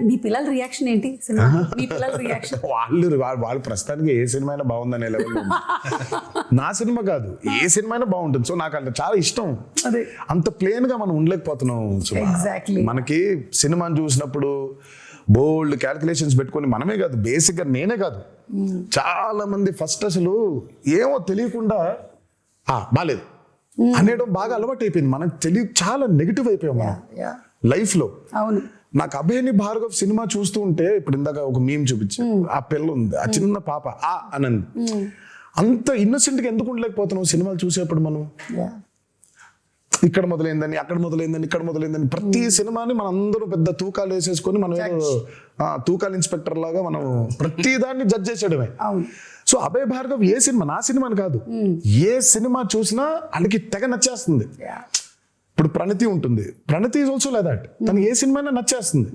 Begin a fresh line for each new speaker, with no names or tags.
మీ పిల్లల రియాక్షన్ ఏంటి సినిమా? మీ పిల్లల రియాక్షన్?
వాళ్ళు ప్రస్తుతానికి ఏ సినిమా అయినా బాగుందనే లెవెల్. నా సినిమా కాదు, ఏ సినిమా అయినా బాగుంటుంది. సో నాకు అంటే చాలా ఇష్టం.
అదే
అంత ప్లేన్ గా మనం ఉండలేకపోతున్నాం.
Exactly.
మనకి సినిమాని చూసినప్పుడు బోల్డ్ క్యాల్కులేషన్స్ పెట్టుకొని, మనమే కాదు బేసిక్ గా నేనే కాదు, చాలా మంది ఫస్ట్ అసలు ఏమో తెలియకుండా బాలేదు అనేయడం బాగా అలవాటు అయిపోయింది. మనకు చాలా నెగిటివ్ అయిపోయాం మనం లైఫ్ లో.
అవును.
నాకు అభయని భార్గవ్ సినిమా చూస్తూ ఉంటే, ఇప్పుడు ఇందాక ఒక మీమ్ చూపించు, ఆ పిల్ల ఉంది, ఆ చిన్న పాప అనంది, అంత ఇన్నోసెంట్ గా ఎందుకు ఉండలేకపోతున్నాం సినిమాలు చూసేప్పుడు మనం? ఇక్కడ మొదలైందని, అక్కడ మొదలైందని, ఇక్కడ మొదలైందని, ప్రతి సినిమాని మనం అందరూ పెద్ద తూకాలు వేసేసుకొని మనం ఏదో తూకాలు ఇన్స్పెక్టర్ లాగా మనం ప్రతి దాన్ని జడ్జ్ చేసేయడమే. సో అభయ్ భార్గవ్ ఏ సినిమా, నా సినిమాని కాదు, ఏ సినిమా చూసినా వాళ్ళకి తెగ నచ్చేస్తుంది. ఇప్పుడు ప్రణతి ఉంటుంది, ప్రణతి ఈజ్ ఆల్సో లైక్ దట్, తనకి ఏ సినిమా నచ్చేస్తుంది.